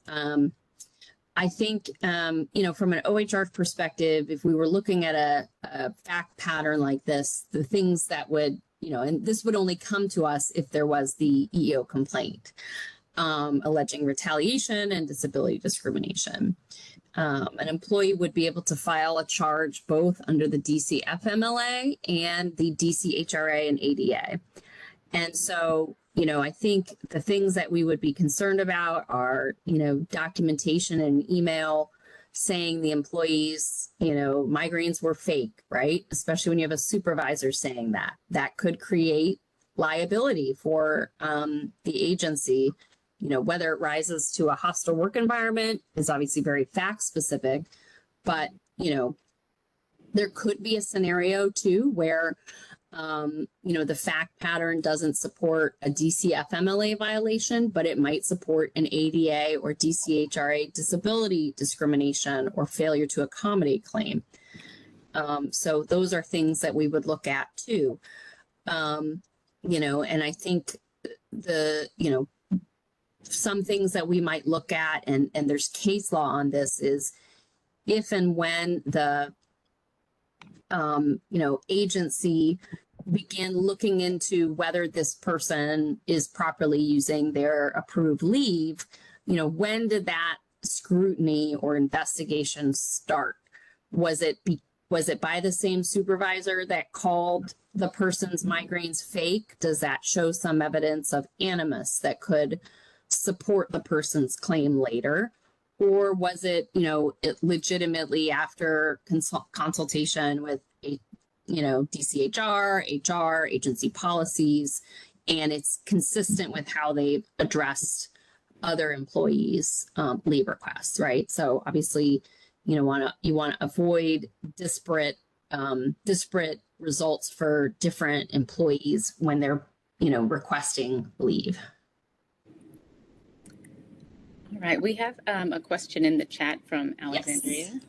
I think, from an OHR perspective, if we were looking at a fact pattern like this, the things that would, and this would only come to us if there was the EEO complaint alleging retaliation and disability discrimination. An employee would be able to file a charge both under the DCFMLA and the DCHRA and ADA. And so, I think the things that we would be concerned about are, documentation and email saying the employees, migraines were fake, right? Especially when you have a supervisor saying that could create liability for the agency, whether it rises to a hostile work environment is obviously very fact specific, but, there could be a scenario too where, the fact pattern doesn't support a DCFMLA violation, but it might support an ADA or DCHRA disability discrimination or failure to accommodate claim. So those are things that we would look at too. And I think some things that we might look at, and there's case law on this, is if and when the agency begin looking into whether this person is properly using their approved leave, when did that scrutiny or investigation start? Was it by the same supervisor that called the person's migraines fake? Does that show some evidence of animus that could support the person's claim later? Or was it, it legitimately after consultation with DCHR, HR, agency policies, and it's consistent with how they've addressed other employees' leave requests, right? So obviously, you want to avoid disparate results for different employees when they're requesting leave. All right, we have a question in the chat from Alexandria. Yes.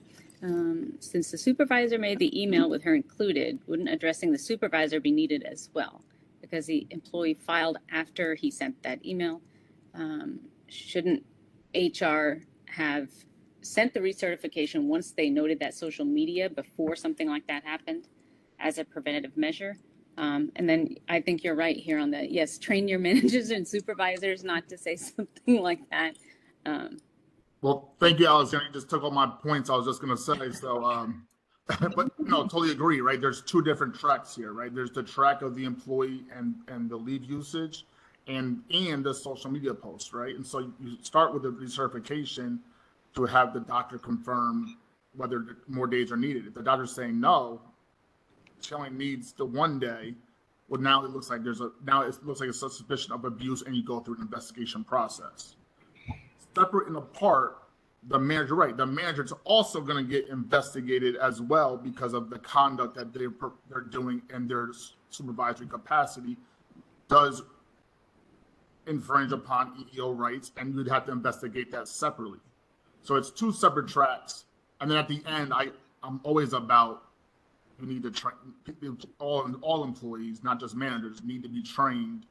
Since the supervisor made the email with her included, wouldn't addressing the supervisor be needed as well? Because the employee filed after he sent that email. Shouldn't HR have sent the recertification once they noted that social media before something like that happened as a preventative measure? And then I think you're right here on the, yes, train your managers and supervisors not to say something like that. Well, thank you, Alexander. You just took all my points I was just going to say. So, but totally agree, right? There's two different tracks here, right? There's the track of the employee and the leave usage and the social media posts, right? And so you start with the recertification to have the doctor confirm whether more days are needed. If the doctor's saying no, she only needs the 1 day, well, now it looks like a suspicion of abuse, and you go through an investigation process. Separate and apart, the manager, right? The manager's also going to get investigated as well because of the conduct that they're doing in their supervisory capacity does infringe upon EEO rights, and you'd have to investigate that separately. So it's two separate tracks. And then at the end, I'm always about, you need to train all employees, not just managers, need to be trained.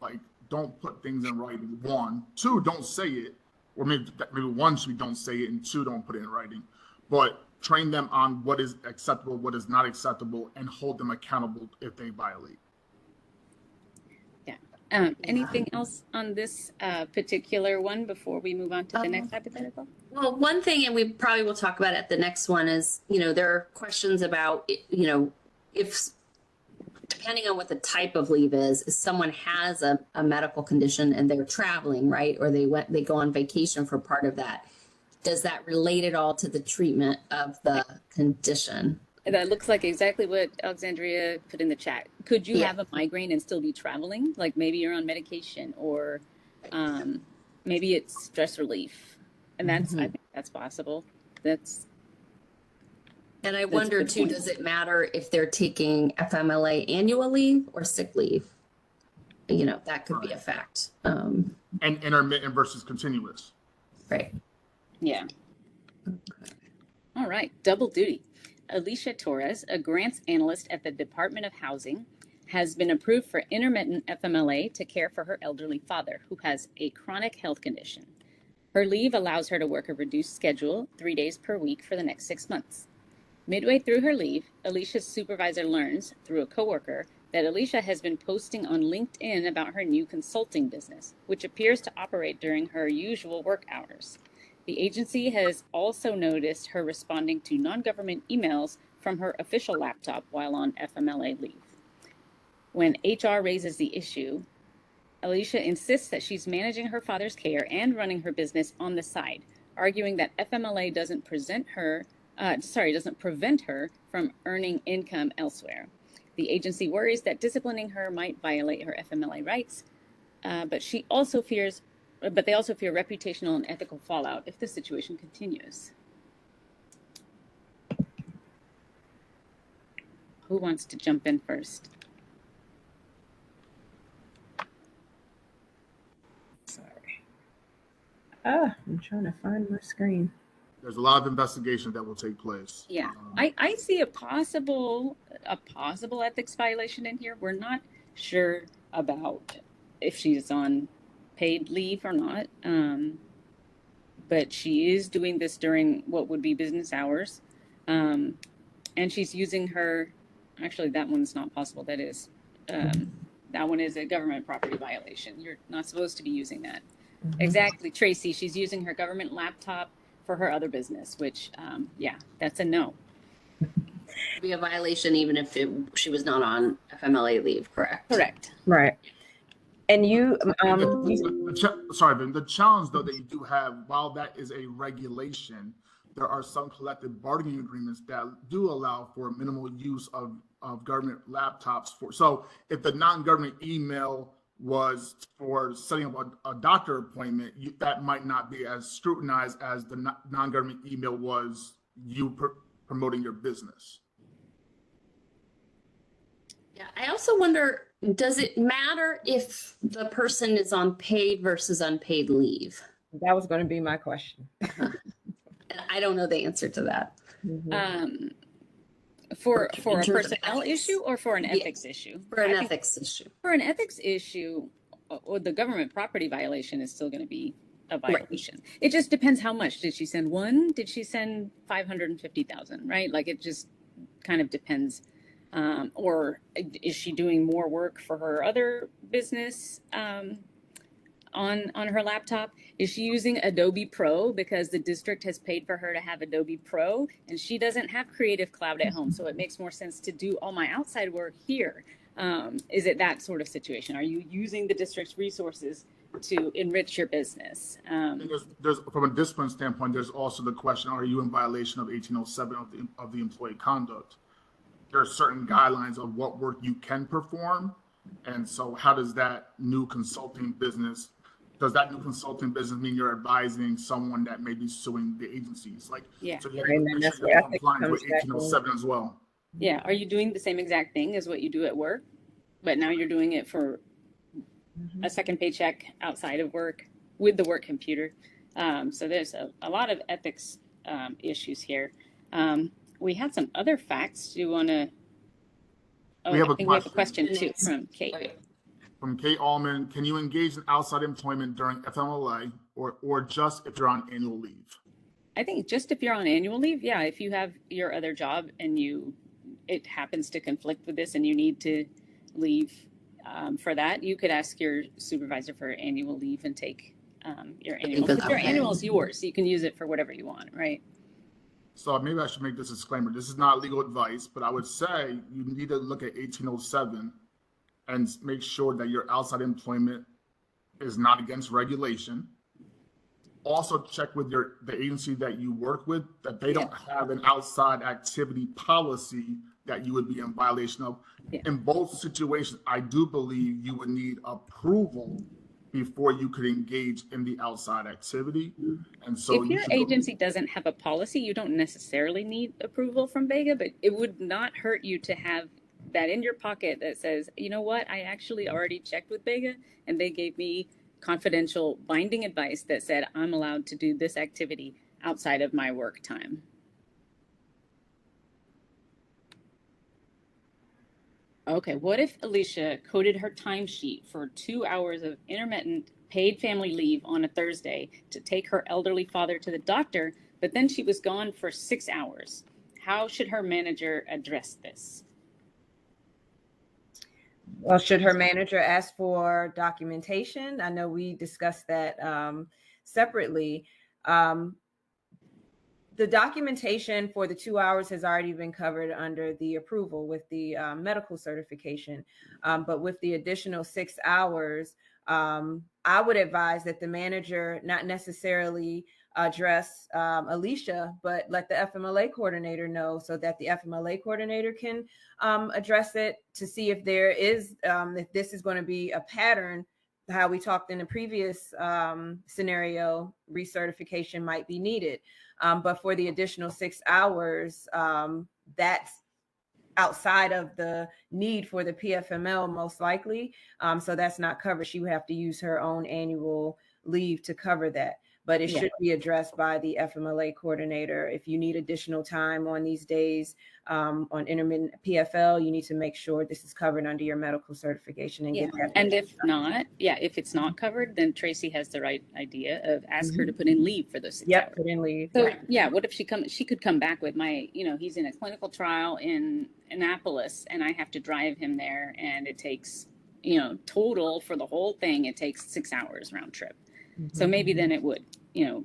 Like, don't put things in writing. 1, 2, don't say it. Or maybe 1, we don't say it, and 2, don't put it in writing. But train them on what is acceptable, what is not acceptable, and hold them accountable if they violate. Yeah. Anything else on this particular one before we move on to the next hypothetical? Well, one thing, and we probably will talk about at the next one, is, there are questions about, if, depending on what the type of leave is, if someone has a medical condition and they're traveling, right? Or they go on vacation for part of that. Does that relate at all to the treatment of the condition? That looks like exactly what Alexandria put in the chat. Could you have a migraine and still be traveling? Like maybe you're on medication, or maybe it's stress relief. And that's, I think that's possible. And I wonder too, does it matter if they're taking FMLA annual leave or sick leave? That could be a fact. And intermittent versus continuous. Right. Yeah. Okay. All right. Double duty. Alicia Torres, a grants analyst at the Department of Housing, has been approved for intermittent FMLA to care for her elderly father, who has a chronic health condition. Her leave allows her to work a reduced schedule, 3 days per week for the next 6 months. Midway through her leave, Alicia's supervisor learns, through a coworker, that Alicia has been posting on LinkedIn about her new consulting business, which appears to operate during her usual work hours. The agency has also noticed her responding to non-government emails from her official laptop while on FMLA leave. When HR raises the issue, Alicia insists that she's managing her father's care and running her business on the side, arguing that FMLA doesn't prevent her from earning income elsewhere. The agency worries that disciplining her might violate her FMLA rights, but she also fears but they also fear reputational and ethical fallout if the situation continues. Who wants to jump in first? Sorry. I'm trying to find my screen. There's a lot of investigation that will take place. Yeah, I see a possible ethics violation in here. We're not sure about if she's on paid leave or not, but she is doing this during what would be business hours, and she's using her. Actually, that one's not possible. That is, that one is a government property violation. You're not supposed to be using that. Mm-hmm. Exactly, Tracy. She's using her government laptop for her other business, which, yeah, that's a no. It'd be a violation even if she was not on FMLA leave, correct? Correct. Right. And you, sorry, but the challenge though that you do have, while that is a regulation, there are some collective bargaining agreements that do allow for minimal use of government laptops so if the non-government email was for setting up a doctor appointment, that might not be as scrutinized as the non-government email was you promoting your business. Yeah, I also wonder, does it matter if the person is on paid versus unpaid leave? That was going to be my question. I don't know the answer to that. Mm-hmm. For a personnel issue or for an ethics issue? For an ethics issue. For an ethics issue, or the government property violation is still going to be a violation. Right. It just depends how much. Did she send one? Did she send 550,000? Right? Like it just kind of depends. Or is she doing more work for her other business on her laptop? Is she using Adobe Pro because the district has paid for her to have Adobe Pro and she doesn't have Creative Cloud at home, so it makes more sense to do all my outside work here? Is it that sort of situation? Are you using the district's resources to enrich your business? There's from a discipline standpoint, there's also the question, are you in violation of 1807 of the employee conduct? There are certain guidelines of what work you can perform. And so how does that new consulting business mean you're advising someone that may be suing the agencies? Like, yeah. So you're compliant with 1807 as well. Yeah. Are you doing the same exact thing as what you do at work, but now you're doing it for a second paycheck outside of work with the work computer? So there's a lot of ethics issues here. We had some other facts. Do you want to? Oh, we have a question too from Kate. From Kate Allman, can you engage in outside employment during FMLA or just if you're on annual leave? I think just if you're on annual leave, yeah. If you have your other job and it happens to conflict with this and you need to leave for that, you could ask your supervisor for annual leave and take your annual. Because your annual is yours, so you can use it for whatever you want, right? So maybe I should make this disclaimer. This is not legal advice, but I would say you need to look at 1807 and make sure that your outside employment is not against regulation. Also check with the agency that you work with that they don't have an outside activity policy that you would be in violation of. Yeah. In both situations, I do believe you would need approval before you could engage in the outside activity. And so if your agency doesn't have a policy, you don't necessarily need approval from BEGA, but it would not hurt you to have that in your pocket that says, you know what, I actually already checked with BEGA and they gave me confidential binding advice that said I'm allowed to do this activity outside of my work time. Okay, what if Alicia coded her timesheet for 2 hours of intermittent paid family leave on a Thursday to take her elderly father to the doctor, but then she was gone for 6 hours? How should her manager address this? Well, should her manager ask for documentation? I know we discussed that separately. The documentation for the 2 hours has already been covered under the approval with the medical certification. But with the additional 6 hours, I would advise that the manager not necessarily address Alicia, but let the FMLA coordinator know so that the FMLA coordinator can address it to see if there is, if this is going to be a pattern how we talked in the previous scenario, recertification might be needed. But for the additional 6 hours, that's outside of the need for the PFML most likely. So that's not covered. She would have to use her own annual leave to cover that. But it should be addressed by the FMLA coordinator. If you need additional time on these days on intermittent PFL, you need to make sure this is covered under your medical certification and get that. And if not, if it's not covered, then Tracy has the right idea of ask her to put in leave for those 6 hours. Put in leave. So what if she could come back with he's in a clinical trial in Annapolis and I have to drive him there and it takes, total for the whole thing, it takes 6 hours round trip. So maybe then it would,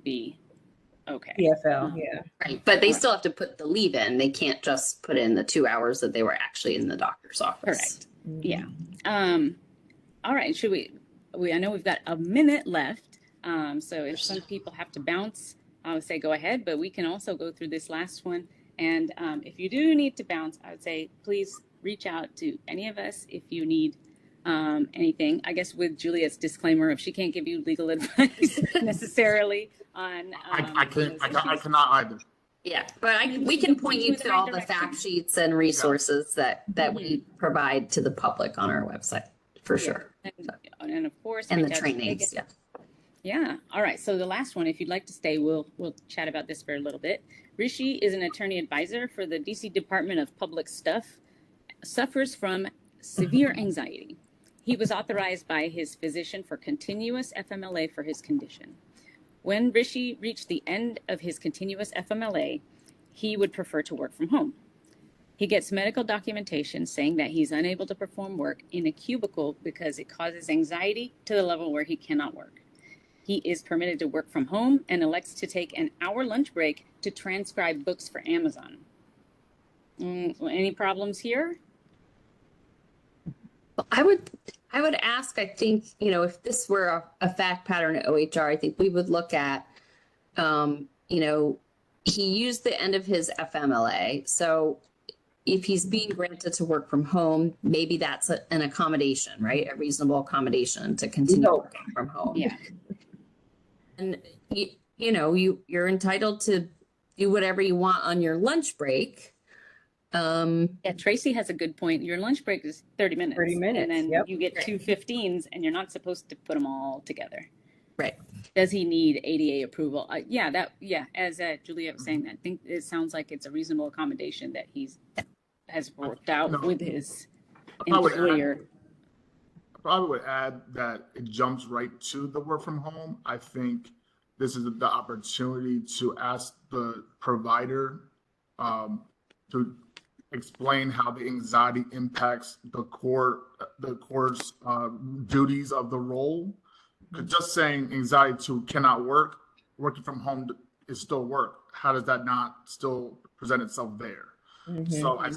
be okay. PFL, Right. But they still have to put the leave in. They can't just put in the 2 hours that they were actually in the doctor's office. Correct. Yeah. All right. Should I know we've got a minute left. So if some people have to bounce, I would say go ahead, but we can also go through this last one. And if you do need to bounce, I would say please reach out to any of us if you need anything. I guess with Juliet's disclaimer, if she can't give you legal advice necessarily on, I cannot either. Yeah, but we can point you to all the fact sheets and resources that we provide to the public on our website for sure. And of course, and the trainings. Yeah. All right. So the last one, if you'd like to stay, we'll chat about this for a little bit. Rashee is an attorney advisor for the DC Department of Public suffers from severe anxiety. He was authorized by his physician for continuous FMLA for his condition. When Rashee reached the end of his continuous FMLA, he would prefer to work from home. He gets medical documentation saying that he's unable to perform work in a cubicle because it causes anxiety to the level where he cannot work. He is permitted to work from home and elects to take an hour lunch break to transcribe books for Amazon. Any problems here? I would ask, I think, if this were a fact pattern at OHR, I think we would look at, he used the end of his FMLA. So if he's being granted to work from home, maybe that's an accommodation, right? A reasonable accommodation to continue working from home. Yeah. And, you're entitled to do whatever you want on your lunch break. Tracy has a good point. Your lunch break is 30 minutes. 30 minutes. And then you get 2 15s and you're not supposed to put them all together. Right. Does he need ADA approval? As Juliet was saying, I think it sounds like it's a reasonable accommodation that has worked out with his employer. I probably would add that it jumps right to the work from home. I think this is the opportunity to ask the provider to explain how the anxiety impacts the court's duties of the role. Just saying anxiety cannot work, working from home is still work. How does that not still present itself there? So I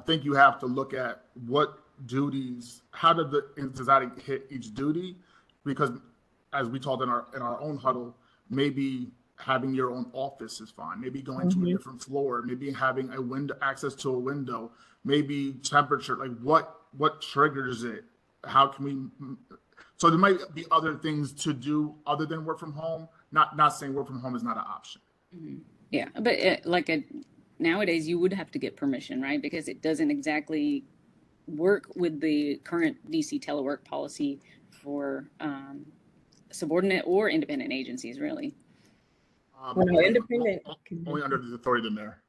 think you have to look at what duties, how did the anxiety hit each duty? Because as we talked in our own huddle, maybe having your own office is fine. Maybe going to a different floor, maybe having a window, access to a window, maybe temperature, like what triggers it? How can we, so there might be other things to do other than work from home. Not saying work from home is not an option. Yeah, but nowadays you would have to get permission, right? Because it doesn't exactly work with the current DC telework policy for subordinate or independent agencies, really. Independent. Only under the authority of the mayor.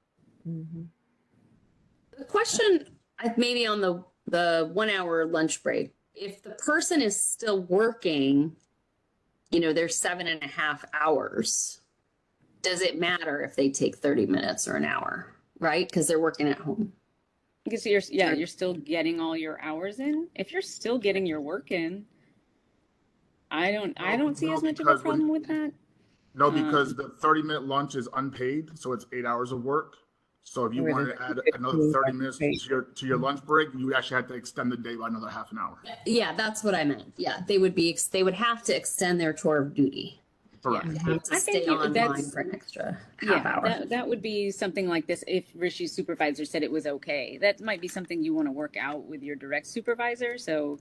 The question, maybe on the 1 hour lunch break, if the person is still working, they're 7.5 hours, does it matter if they take 30 minutes or an hour, right? Because they're working at home. Because you're still getting all your hours in. If you're still getting your work in, I don't see as much of a problem with that. No, because the 30-minute lunch is unpaid, so it's 8 hours of work. So if you wanted to add another 30 minutes to your lunch break, you actually had to extend the day by another half an hour. Yeah, that's what I meant. Yeah, they would have to extend their tour of duty. Correct. They have to stay online for an extra half hour. That would be something like this. If Rashee's supervisor said it was okay, that might be something you want to work out with your direct supervisor. So,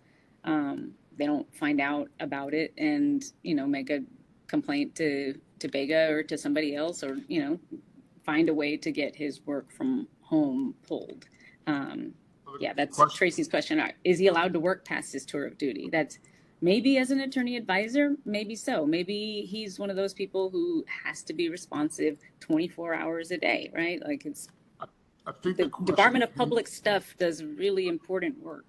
they don't find out about it and, make a complaint to BEGA or to somebody else, or, find a way to get his work from home pulled. Yeah, that's Tracy's question. Is he allowed to work past his tour of duty? That's maybe as an attorney advisor, maybe so. Maybe he's one of those people who has to be responsive 24 hours a day, right? Like I think the Department of Public Stuff does really important work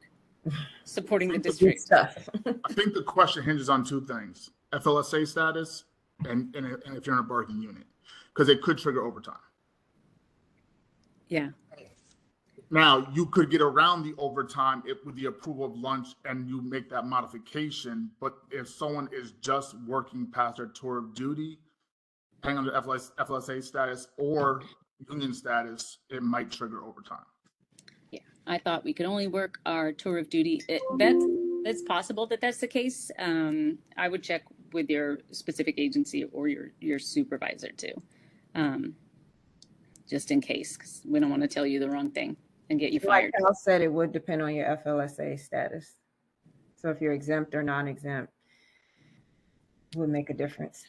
supporting the district. Stuff. I think the question hinges on two things: FLSA status and if you're in a bargaining unit, because it could trigger overtime. Yeah. Now, you could get around the overtime with the approval of lunch and you make that modification. But if someone is just working past their tour of duty, depending on the FLSA status or union status, it might trigger overtime. Yeah, I thought we could only work our tour of duty. That's possible that that's the case. I would check with your specific agency or your supervisor too, just in case, because we don't want to tell you the wrong thing and get you fired. Like Cal said, it would depend on your FLSA status. So if you're exempt or non-exempt, it would make a difference.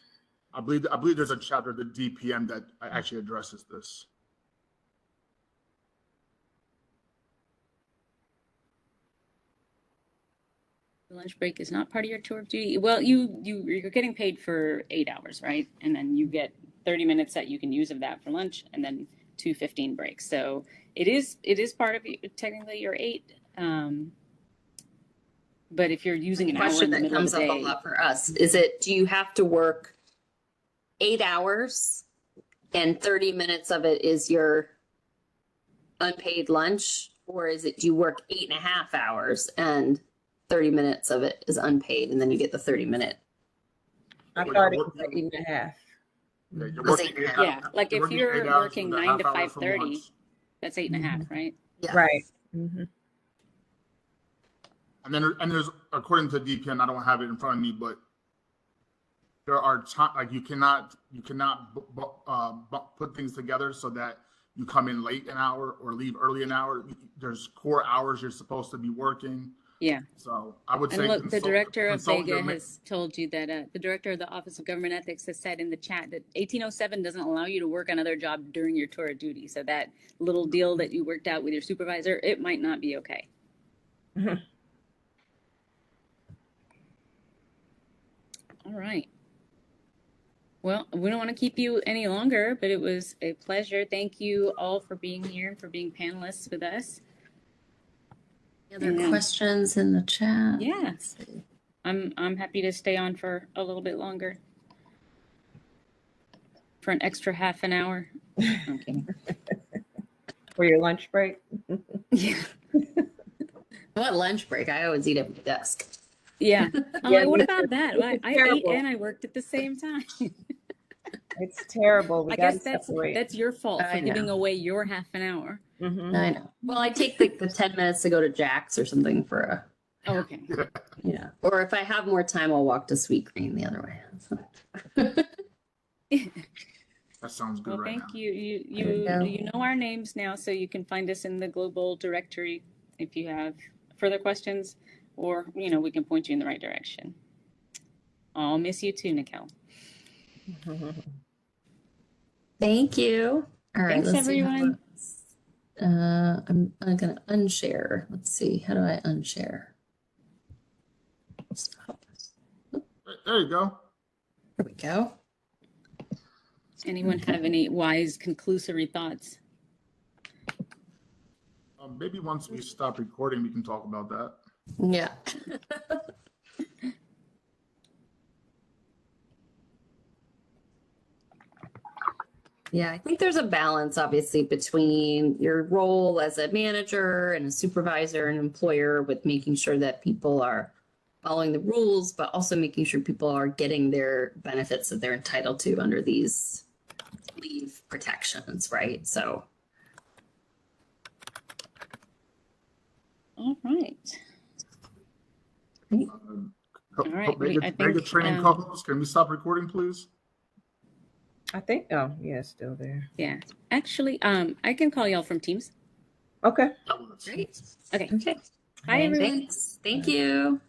I believe there's a chapter of the DPM that actually addresses this. The lunch break is not part of your tour of duty. Well, you're getting paid for 8 hours, right? And then you get 30 minutes that you can use of that for lunch, and then 2 15 breaks. So it is part of technically your 8. But if you're using an hour in the middle of the day, comes up a lot for us. Is do you have to work 8 hours and 30 minutes of it is your unpaid lunch, or do you work 8.5 hours and 30 minutes of it is unpaid and then you get the 30-minute? I thought it was 8.5. Yeah, like if you're working 9 to 5:30, that's 8.5, right? Yeah. Right. Mm-hmm. And there's, according to DPN, I don't have it in front of me, but there are like you cannot put things together so that you come in late an hour or leave early an hour. There's core hours you're supposed to be working. Yeah. So I would say, and look, the director of BEGA has told you that the director of the Office of Government Ethics has said in the chat that 1807 doesn't allow you to work another job during your tour of duty. So that little deal that you worked out with your supervisor, it might not be okay. Mm-hmm. All right. Well, we don't want to keep you any longer, but it was a pleasure. Thank you all for being here and for being panelists with us. Other questions in the chat? Yes. I'm happy to stay on for a little bit longer. For an extra half an hour. I'm kidding. For your lunch break? Yeah. What lunch break? I always eat at my desk. Yeah. I'm like, what about that? I ate and I worked at the same time. It's terrible. I guess that's your fault for giving away your half an hour. Mm-hmm. I know. Well, I take the 10 minutes to go to Jack's or something for a. Oh, okay. Yeah. Or if I have more time, I'll walk to Sweet Green the other way. That sounds good. Well, thank you. You know our names now, so you can find us in the global directory if you have further questions, or we can point you in the right direction. I'll miss you too, Nikel. Thank you. All right. Thanks, everyone. I'm going to unshare. Let's see. How do I unshare? Stop. There you go. There we go. Anyone have any wise conclusory thoughts? Maybe once we stop recording, we can talk about that. Yeah. Yeah, I think there's a balance, obviously, between your role as a manager and a supervisor and employer with making sure that people are following the rules, but also making sure people are getting their benefits that they're entitled to under these leave protections, right? So. All right. All right. BEGA training co-host, can we stop recording, please? I think, oh, yeah, it's still there. Yeah. Actually, I can call y'all from Teams. Okay. Great. Okay. Okay. Hi, everyone. Thanks. Thank you.